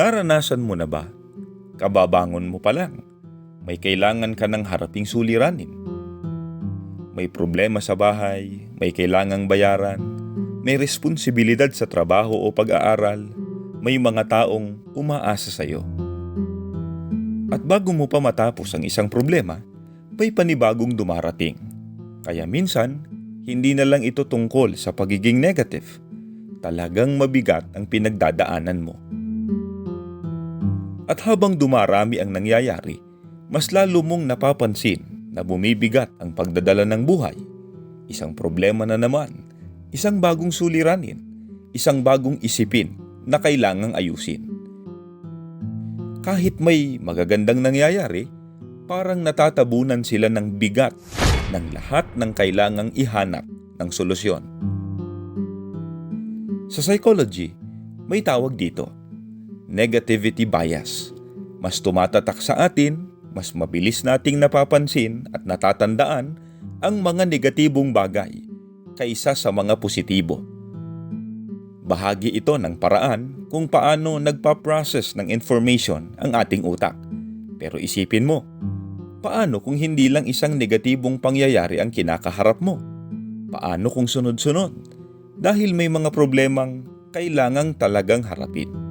Naranasan mo na ba? Kababangon mo pa lang. May kailangan ka ng haraping suliranin. May problema sa bahay, may kailangang bayaran, may responsibilidad sa trabaho o pag-aaral, may mga taong umaasa sa iyo. At bago mo pa matapos ang isang problema, may panibagong dumarating. Kaya minsan, hindi na lang ito tungkol sa pagiging negative. Talagang mabigat ang pinagdadaanan mo. At habang dumarami ang nangyayari, mas lalo mong napapansin na bumibigat ang pagdadala ng buhay. Isang problema na naman, isang bagong suliranin, isang bagong isipin na kailangang ayusin. Kahit may magagandang nangyayari, parang natatabunan sila ng bigat ng lahat ng kailangang ihanap ng solusyon. Sa psychology, may tawag dito, negativity bias. Mas tumatatak sa atin, mas mabilis nating napapansin at natatandaan ang mga negatibong bagay kaysa sa mga positibo. Bahagi ito ng paraan kung paano nagpa-process ng information ang ating utak. Pero isipin mo, paano kung hindi lang isang negatibong pangyayari ang kinakaharap mo? Paano kung sunod-sunod? Dahil may mga problemang kailangang talagang harapin.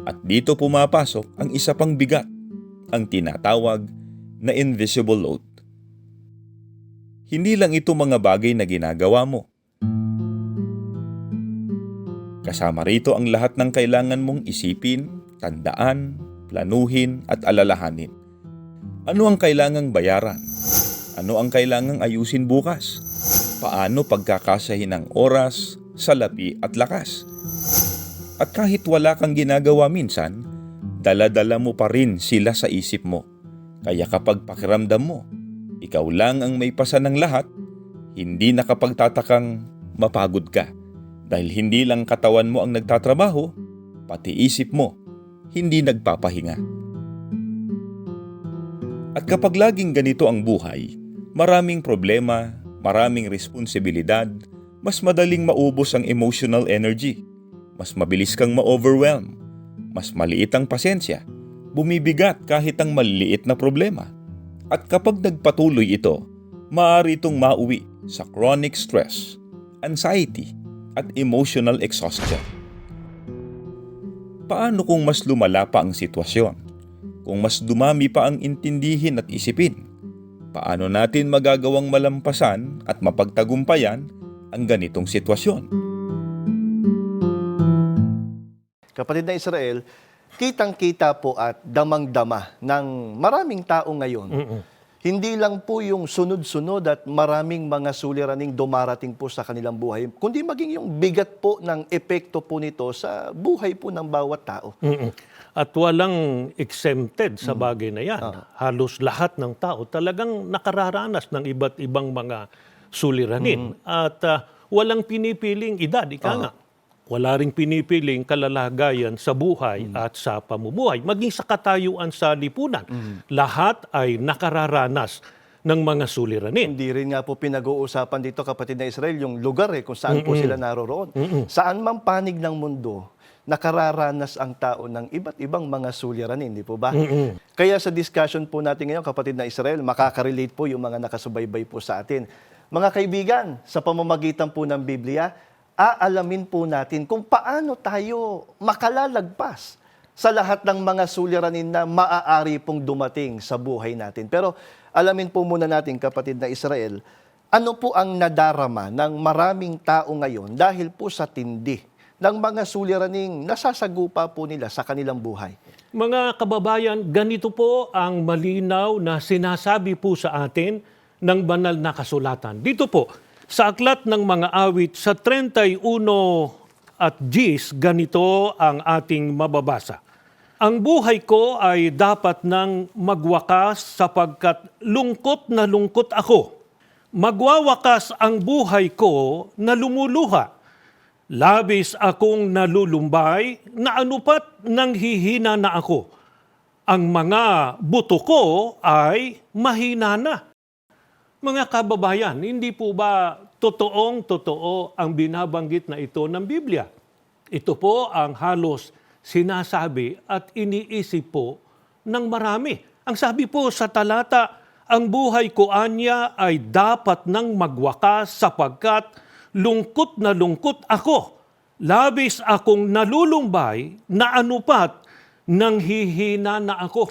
At dito pumapasok ang isa pang bigat, ang tinatawag na invisible load. Hindi lang ito mga bagay na ginagawa mo. Kasama rito ang lahat ng kailangan mong isipin, tandaan, planuhin at alalahanin. Ano ang kailangang bayaran? Ano ang kailangang ayusin bukas? Paano pagkakasahin ng oras, salapi at lakas? At kahit wala kang ginagawa minsan, dala-dala mo pa rin sila sa isip mo. Kaya kapag pakiramdam mo, ikaw lang ang may pasa ng lahat, hindi nakapagtatakang mapagod ka. Dahil hindi lang katawan mo ang nagtatrabaho, pati isip mo, hindi nagpapahinga. At kapag laging ganito ang buhay, maraming problema, maraming responsibilidad, mas madaling maubos ang emotional energy. Mas mabilis kang ma-overwhelm, mas maliit ang pasensya, bumibigat kahit ang maliliit na problema. At kapag nagpatuloy ito, maaari itong mauwi sa chronic stress, anxiety, at emotional exhaustion. Paano kung mas lumala pa ang sitwasyon? Kung mas dumami pa ang intindihin at isipin? Paano natin magagawang malampasan at mapagtagumpayan ang ganitong sitwasyon? Kapatid na Israel, kitang-kita po at damang-dama ng maraming tao ngayon. Hindi lang po yung sunod-sunod at maraming mga suliraning dumarating po sa kanilang buhay, kundi maging yung bigat po ng epekto po nito sa buhay po ng bawat tao. At walang exempted sa bagay na yan. Halos lahat ng tao talagang nakararanas ng iba't ibang mga suliranin. At walang pinipiling edad, ika nga. Wala ring pinipiling kalalagayan sa buhay at sa pamumuhay, maging sa katayuan sa lipunan. Lahat ay nakararanas ng mga suliranin. Hindi rin nga po pinag-uusapan dito, kapatid na Israel, yung lugar kung saan po sila naroroon. Saan mang panig ng mundo, nakararanas ang tao ng iba't ibang mga suliranin, di po ba? Kaya sa discussion po natin ngayon, kapatid na Israel, makaka-relate po yung mga nakasubaybay po sa atin. Mga kaibigan, sa pamamagitan po ng Biblia, aalamin po natin kung paano tayo makalalagpas sa lahat ng mga suliranin na maaari pong dumating sa buhay natin. Pero alamin po muna natin, kapatid na Israel, ano po ang nadarama ng maraming tao ngayon dahil po sa tindi ng mga suliraning nasasagupa po nila sa kanilang buhay. Mga kababayan, ganito po ang malinaw na sinasabi po sa atin ng banal na kasulatan. Dito po, sa aklat ng mga awit sa 31 at 10, ganito ang ating mababasa. Ang buhay ko ay dapat nang magwakas sapagkat lungkot na lungkot ako. Magwawakas ang buhay ko na lumuluha. Labis akong nalulumbay na anupat nang hihina na ako. Ang mga buto ko ay mahina na. Mga kababayan, hindi po ba totoong-totoo ang binabanggit na ito ng Biblia? Ito po ang halos sinasabi at iniisip po ng marami. Ang sabi po sa talata, ang buhay ko anya ay dapat nang magwakas sapagkat lungkot na lungkot ako. Labis akong nalulumbay na anupat nang hihina na ako.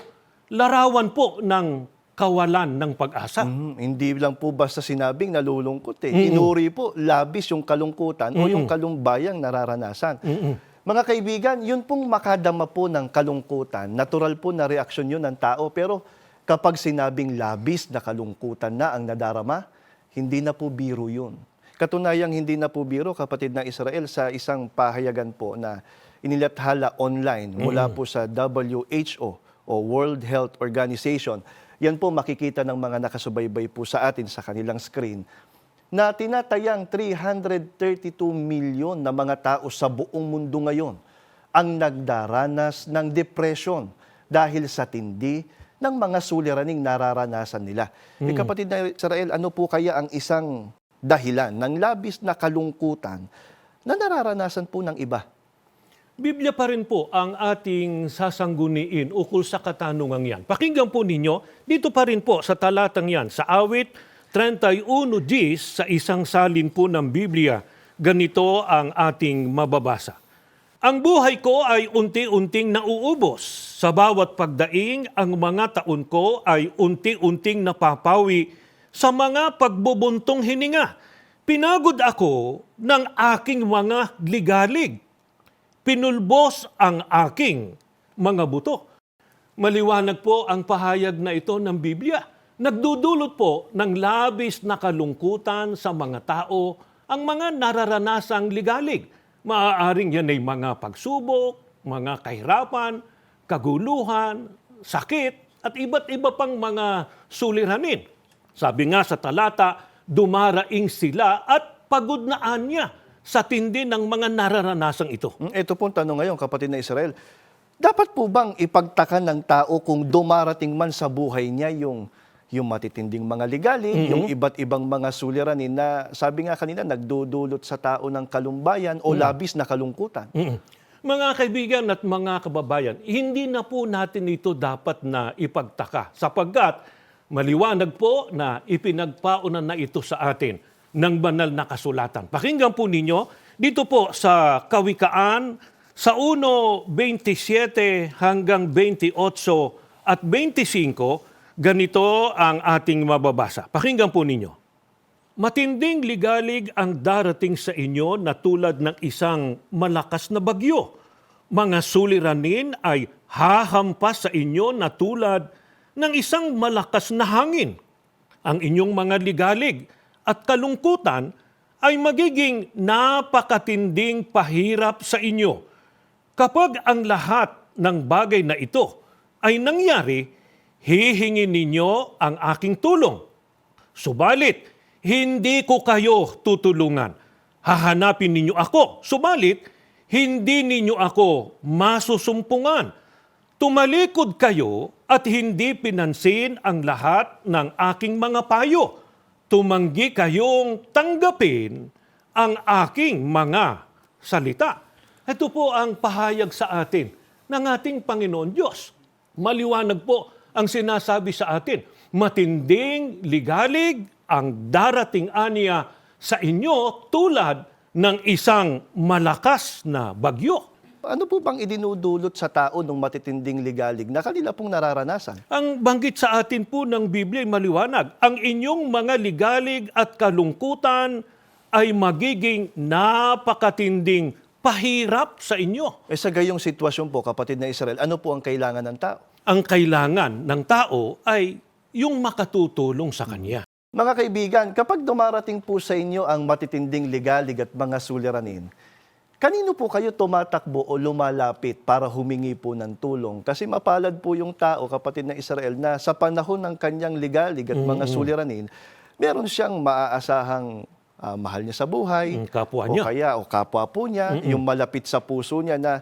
Larawan po ng kawalan ng pag-asa. Hindi lang po basta sinabing nalulungkot eh. Inuri po, labis yung kalungkutan o yung kalumbayang nararanasan. Mga kaibigan, yun pong makadama po ng kalungkutan. Natural po na reaksyon yun ng tao. Pero kapag sinabing labis na kalungkutan na ang nadarama, hindi na po biro yun. Katunayang hindi na po biro, kapatid ng Israel, sa isang pahayagan po na inilathala online mula po sa WHO o World Health Organization. Yan po makikita ng mga nakasubaybay po sa atin sa kanilang screen na tinatayang 332 milyon na mga tao sa buong mundo ngayon ang nagdaranas ng depression dahil sa tindi ng mga suliraning nararanasan nila. Kapatid na Israel, ano po kaya ang isang dahilan ng labis na kalungkutan na nararanasan po ng iba? Biblia pa rin po ang ating sasangguniin ukol sa katanungang yan. Pakinggan po ninyo, dito pa rin po sa talatang yan, sa awit 31:10 sa isang salin po ng Biblia, ganito ang ating mababasa. Ang buhay ko ay unti-unting nauubos. Sa bawat pagdaing, ang mga taon ko ay unti-unting napapawi sa mga pagbubuntong hininga. Pinagod ako ng aking mga ligalig. Pinulbos ang aking mga buto. Maliwanag po ang pahayag na ito ng Biblia. Nagdudulot po ng labis na kalungkutan sa mga tao ang mga nararanasang ligalig. Maaaring yan ay mga pagsubok, mga kahirapan, kaguluhan, sakit, at iba't iba pang mga suliranin. Sabi nga sa talata, dumaraing sila at pagod na anya sa tindi ng mga nararanasang ito. Ito pong tanong ngayon, kapatid na Israel. Dapat po bang ipagtaka ng tao kung dumarating man sa buhay niya yung matitinding mga ligalig, yung iba't ibang mga suliranin na sabi nga kanina nagdudulot sa tao ng kalumbayan o labis na kalungkutan? Mga kaibigan at mga kababayan, hindi na po natin ito dapat na ipagtaka sapagkat maliwanag po na ipinagpaunan na ito sa atin ng banal na kasulatan. Pakinggan po ninyo, dito po sa Kawikaan, sa 1:27 hanggang 28 at 25, ganito ang ating mababasa. Pakinggan po ninyo. Matinding ligalig ang darating sa inyo na tulad ng isang malakas na bagyo. Mga suliranin ay hahampas sa inyo na tulad ng isang malakas na hangin. Ang inyong mga ligalig at kalungkutan ay magiging napakatinding pahirap sa inyo. Kapag ang lahat ng bagay na ito ay nangyari, hihingin ninyo ang aking tulong. Subalit, hindi ko kayo tutulungan. Hahanapin ninyo ako. Subalit, hindi ninyo ako masusumpungan. Tumalikod kayo at hindi pinansin ang lahat ng aking mga payo. Tumanggi kayong tanggapin ang aking mga salita. Ito po ang pahayag sa atin ng ating Panginoon Diyos. Maliwanag po ang sinasabi sa atin. Matinding ligalig ang darating aniya sa inyo tulad ng isang malakas na bagyo. Ano po bang idinudulot sa tao ng matitinding ligalig na kanila pong nararanasan? Ang banggit sa atin po ng Biblia ay maliwanag. Ang inyong mga ligalig at kalungkutan ay magiging napakatinding pahirap sa inyo. Sa gayong sitwasyon po, kapatid na Israel, ano po ang kailangan ng tao? Ang kailangan ng tao ay yung makatutulong sa kanya. Mga kaibigan, kapag dumarating po sa inyo ang matitinding ligalig at mga suliranin, kanino po kayo tumatakbo o lumalapit para humingi po ng tulong? Kasi mapalad po yung tao, kapatid na Israel, na sa panahon ng kanyang ligalig at mga suliranin, meron siyang maaasahang mahal niya sa buhay, Kapwa o niya. kaya o kapwa po niya, yung malapit sa puso niya na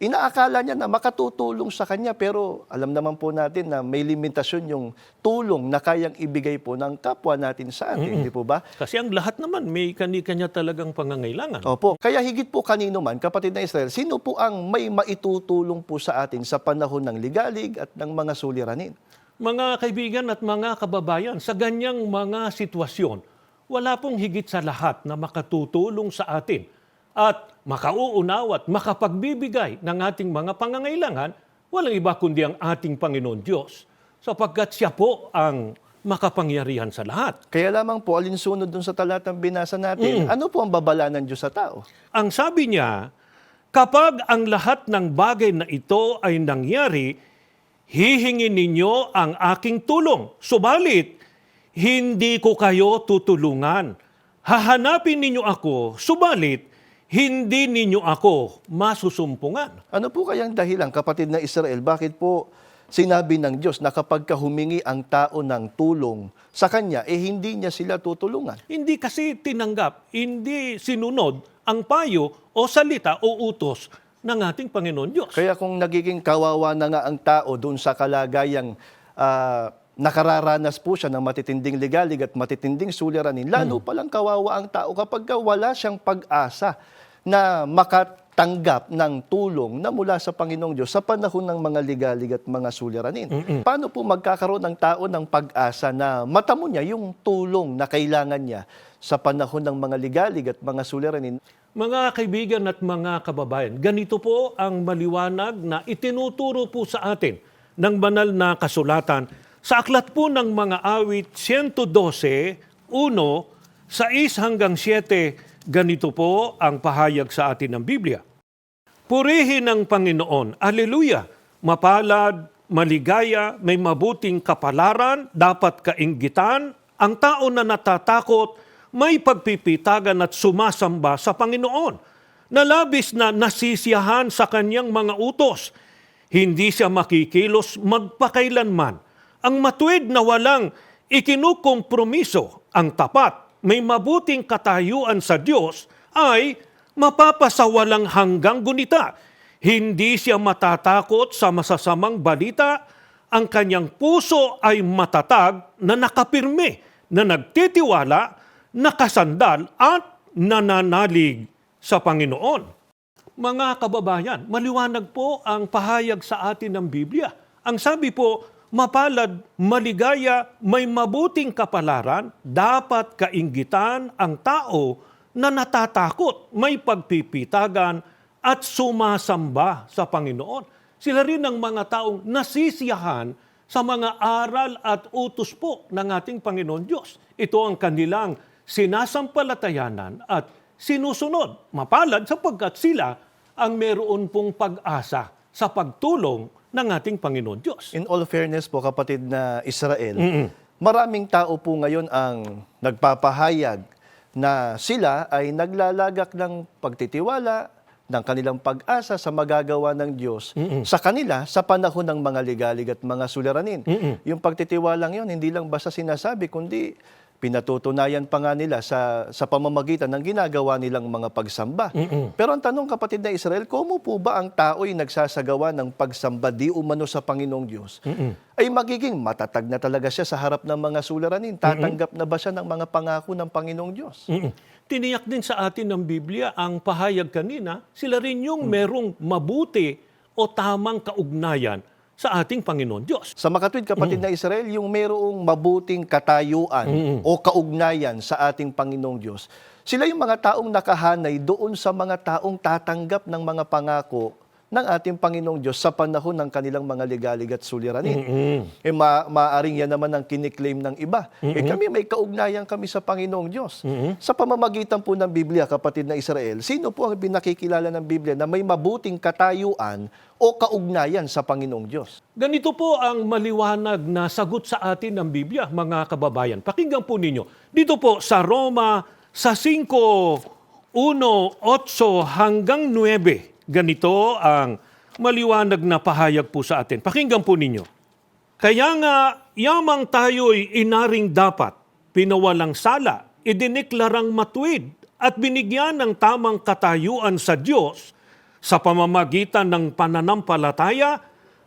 inaakala niya na makatutulong sa kanya, pero alam naman po natin na may limitasyon yung tulong na kayang ibigay po ng kapwa natin sa atin, di po ba? Kasi ang lahat naman may kanya talagang pangangailangan. Opo. Kaya higit po kanino man, kapatid na Israel, sino po ang may maitutulong po sa atin sa panahon ng ligalig at ng mga suliranin? Mga kaibigan at mga kababayan, sa ganyang mga sitwasyon, wala pong higit sa lahat na makatutulong sa atin at makauunaw at makapagbibigay ng ating mga pangangailangan, walang iba kundi ang ating Panginoon Diyos, sapagkat siya po ang makapangyarihan sa lahat. Kaya lamang po, alinsunod dun sa talatang binasa natin, ano po ang babala ng Diyos sa tao? Ang sabi niya, kapag ang lahat ng bagay na ito ay nangyari, hihingin ninyo ang aking tulong. Subalit, hindi ko kayo tutulungan. Hahanapin ninyo ako, subalit, hindi ninyo ako masusumpungan. Ano po kayang dahilan, kapatid na Israel, bakit po sinabi ng Diyos na kapag humingi ang tao ng tulong sa Kanya, hindi niya sila tutulungan? Hindi kasi tinanggap, hindi sinunod ang payo o salita o utos ng ating Panginoon Diyos. Kaya kung nagiging kawawa na nga ang tao doon sa kalagayang nakararanas po siya ng matitinding ligalig at matitinding suliranin, lalo palang kawawa ang tao kapag wala siyang pag-asa na makatanggap ng tulong na mula sa Panginoong Diyos sa panahon ng mga ligalig at mga suliranin. Paano po magkakaroon ng tao ng pag-asa na matamo niya yung tulong na kailangan niya sa panahon ng mga ligalig at mga suliranin? Mga kaibigan at mga kababayan, ganito po ang maliwanag na itinuturo po sa atin ng banal na kasulatan sa aklat po ng mga awit 112, 1, 6 hanggang 7, ganito po ang pahayag sa atin ng Biblia. Purihin ang Panginoon, Alleluia! Mapalad, maligaya, may mabuting kapalaran, dapat kainggitan, ang tao na natatakot, may pagpipitagan at sumasamba sa Panginoon, na labis na nasisiyahan sa kanyang mga utos. Hindi siya makikilos magpakailanman. Ang matuwid na walang ikinukompromiso, ang tapat, may mabuting katayuan sa Diyos, ay mapapasawalang hanggang gunita. Hindi siya matatakot sa masasamang balita. Ang kanyang puso ay matatag na nakapirme, na nagtitiwala, nakasandal at nananalig sa Panginoon. Mga kababayan, maliwanag po ang pahayag sa atin ng Biblia. Ang sabi po, mapalad, maligaya, may mabuting kapalaran, dapat kainggitan ang tao na natatakot, may pagpipitagan at sumasamba sa Panginoon. Sila rin ang mga taong nasisiyahan sa mga aral at utos po ng ating Panginoon Diyos. Ito ang kanilang sinasampalatayanan at sinusunod. Mapalad sapagkat sila ang meron pong pag-asa sa pagtulong ng ating Panginoon Diyos. In all fairness po, kapatid na Israel, maraming tao po ngayon ang nagpapahayag na sila ay naglalagak ng pagtitiwala, ng kanilang pag-asa sa magagawa ng Diyos sa kanila sa panahon ng mga ligalig at mga suliranin. Yung pagtitiwalang yun, hindi lang basta sinasabi, kundi pinatutunayan pa nga nila sa pamamagitan ng ginagawa nilang mga pagsamba. Pero ang tanong, kapatid na Israel, kung po ba ang tao'y nagsasagawa ng pagsamba di umano sa Panginoong Diyos, ay magiging matatag na talaga siya sa harap ng mga suliranin? Tatanggap na ba siya ng mga pangako ng Panginoong Diyos? Tiniyak din sa atin ng Biblia ang pahayag kanina, sila rin yung merong mabuti o tamang kaugnayan sa ating Panginoon Diyos. Sa makatwid, kapatid na Israel, yung mayroong mabuting katayuan o kaugnayan sa ating Panginoong Diyos, sila yung mga taong nakahanay doon sa mga taong tatanggap ng mga pangako ng ating Panginoong Diyos sa panahon ng kanilang mga ligalig at suliranin. Maaring yan naman ang kiniklaim ng iba. Kami may kaugnayan kami sa Panginoong Diyos. Sa pamamagitan po ng Biblia, kapatid na Israel, sino po ang pinakikilala ng Biblia na may mabuting katayuan o kaugnayan sa Panginoong Diyos? Ganito po ang maliwanag na sagot sa atin ng Biblia, mga kababayan. Pakinggan po ninyo. Dito po sa Roma, sa 5:1, 8 hanggang 9, ganito ang maliwanag na pahayag po sa atin. Pakinggan po ninyo. Kaya nga, yamang tayo'y inaring dapat, pinawalang sala, idineklarang matuwid, at binigyan ng tamang katayuan sa Diyos sa pamamagitan ng pananampalataya,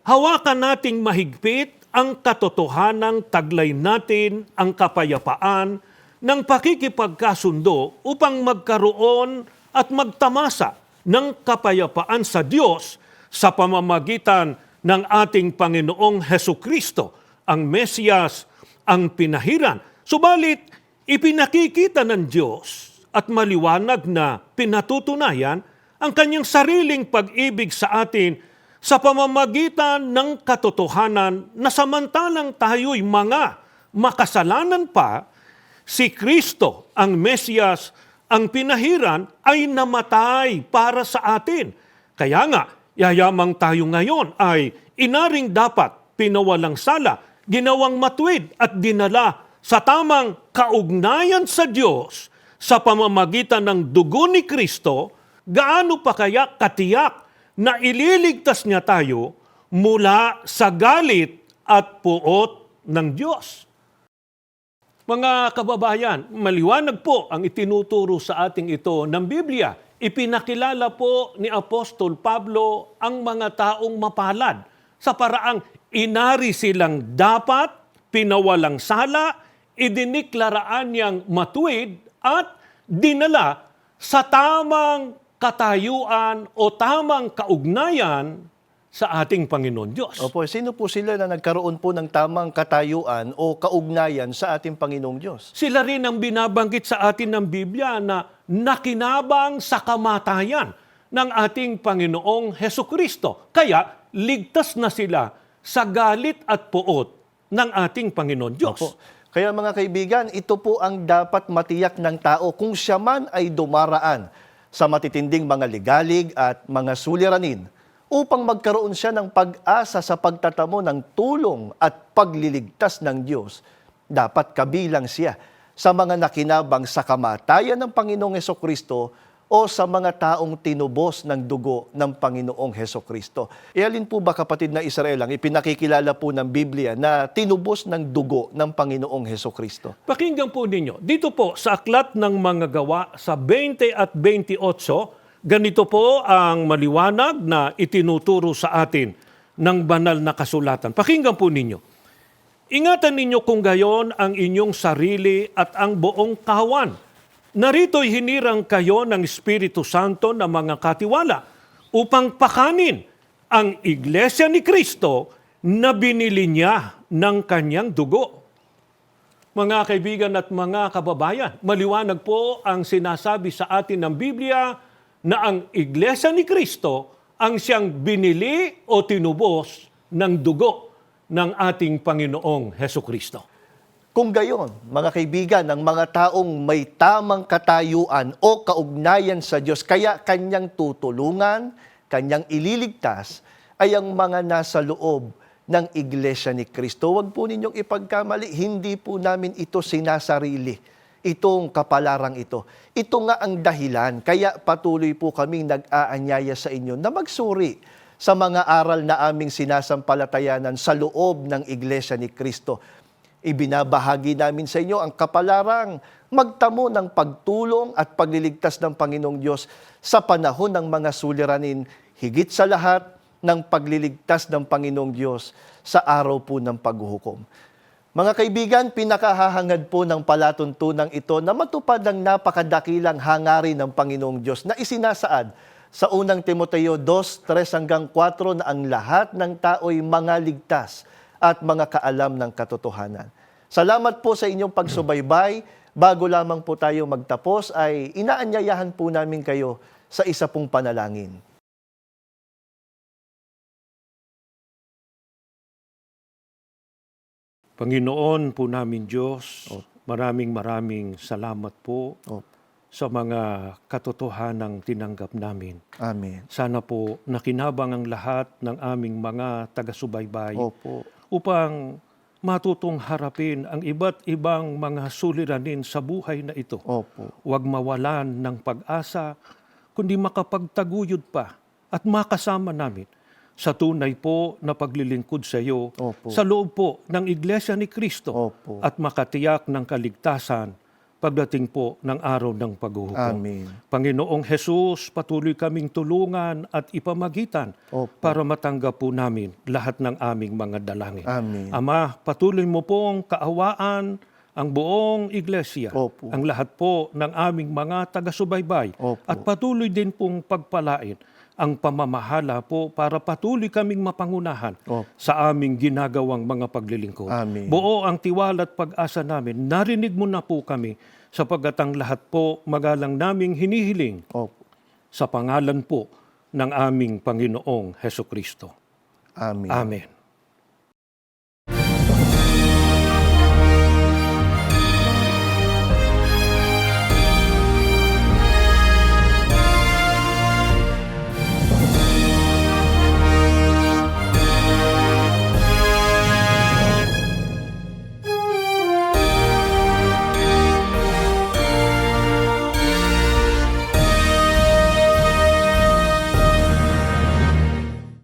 hawakan nating mahigpit ang katotohanang taglay natin ang kapayapaan ng pakikipagkasundo upang magkaroon at magtamasa ng kapayapaan sa Diyos sa pamamagitan ng ating Panginoong Hesukristo, ang Mesiyas, ang pinahiran. Subalit, ipinakikita ng Diyos at maliwanag na pinatutunayan ang kanyang sariling pag-ibig sa atin sa pamamagitan ng katotohanan na samantalang tayo'y mga makasalanan pa, si Kristo, ang Mesiyas, ang pinahiran, ay namatay para sa atin. Kaya nga, yayamang tayo ngayon ay inaring dapat pinawalang sala, ginawang matuwid at dinala sa tamang kaugnayan sa Diyos sa pamamagitan ng dugo ni Kristo. Gaano pa kaya katiyak na ililigtas niya tayo mula sa galit at puot ng Diyos? Mga kababayan, maliwanag po ang itinuturo sa ating ito ng Biblia. Ipinakilala po ni Apostol Pablo ang mga taong mapalad sa paraang inari silang dapat, pinawalang sala, idiniklaraan niyang matuwid at dinala sa tamang katayuan o tamang kaugnayan sa ating Panginoon Diyos. Opo, sino po sila na nagkaroon po ng tamang katayuan o kaugnayan sa ating Panginoong Diyos? Sila rin ang binabanggit sa atin ng Biblia na nakinabang sa kamatayan ng ating Panginoong Hesukristo. Kaya ligtas na sila sa galit at puot ng ating Panginoon Diyos. Opo. Kaya mga kaibigan, ito po ang dapat matiyak ng tao kung siya man ay dumaraan sa matitinding mga ligalig at mga suliranin upang magkaroon siya ng pag-asa sa pagtatamo ng tulong at pagliligtas ng Diyos. Dapat kabilang siya sa mga nakinabang sa kamatayan ng Panginoong Hesukristo o sa mga taong tinubos ng dugo ng Panginoong Hesukristo. Ialin po ba, kapatid na Israel, ang ipinakikilala po ng Biblia na tinubos ng dugo ng Panginoong Hesukristo? Pakinggan po ninyo, dito po sa Aklat ng Mga Gawa sa 20 at 28, ganito po ang maliwanag na itinuturo sa atin ng banal na kasulatan. Pakinggan po ninyo. Ingatan ninyo kung gayon ang inyong sarili at ang buong kawan. Narito'y hinirang kayo ng Espiritu Santo na mga katiwala upang pakanin ang Iglesia ni Kristo na binili niya ng kanyang dugo. Mga kaibigan at mga kababayan, maliwanag po ang sinasabi sa atin ng Biblia na ang Iglesia ni Kristo ang siyang binili o tinubos ng dugo ng ating Panginoong Hesukristo. Kung gayon, mga kaibigan, ang mga taong may tamang katayuan o kaugnayan sa Diyos, kaya kanyang tutulungan, kanyang ililigtas, ay ang mga nasa loob ng Iglesia ni Kristo. Huwag po ninyong ipagkamali, hindi po namin ito sinasarili, itong kapalarang ito. Ito nga ang dahilan, kaya patuloy po kaming nag-aanyaya sa inyo na magsuri sa mga aral na aming sinasampalatayanan sa loob ng Iglesia ni Kristo. Ibinabahagi namin sa inyo ang kapalarang magtamo ng pagtulong at pagliligtas ng Panginoong Diyos sa panahon ng mga suliranin, higit sa lahat ng pagliligtas ng Panginoong Diyos sa araw po ng paghuhukom. Mga kaibigan, pinakahahangad po ng palatuntunang ito na matupad ang napakadakilang hangarin ng Panginoong Diyos na isinasaad sa unang Timoteo 2:3-4 na ang lahat ng tao'y mga ligtas at mga kaalam ng katotohanan. Salamat po sa inyong pagsubaybay. Bago lamang po tayo magtapos ay inaanyayahan po namin kayo sa isa pong panalangin. Panginoon po namin Diyos, maraming salamat po sa mga katotohanang tinanggap namin. Amen. Sana po nakinabang ang lahat ng aming mga taga-subaybay Opo. upang matutong harapin ang iba't ibang mga suliranin sa buhay na ito. Opo. Huwag mawalan ng pag-asa, kundi makapagtaguyod pa at makasama namin sa tunay po na paglilingkod sa iyo Opo. sa loob po ng Iglesia ni Kristo Opo. at makatiyak ng kaligtasan pagdating po ng araw ng paghuhukom. Amen. Panginoong Jesus, patuloy kaming tulungan at ipamagitan Opo. para matanggap po namin lahat ng aming mga dalangin. Amen. Ama, patuloy mo pong kaawaan ang buong iglesia, Opo. ang lahat po ng aming mga taga-subaybay, Opo. at patuloy din pong pagpalain ang pamamahala po para patuloy kaming mapangunahan Opo. sa aming ginagawang mga paglilingkod. Amen. Buo ang tiwala at pag-asa namin. Narinig mo na po kami sapagkat ang lahat po magalang naming hinihiling Opo. sa pangalan po ng aming Panginoong Hesukristo. Amen. Amen.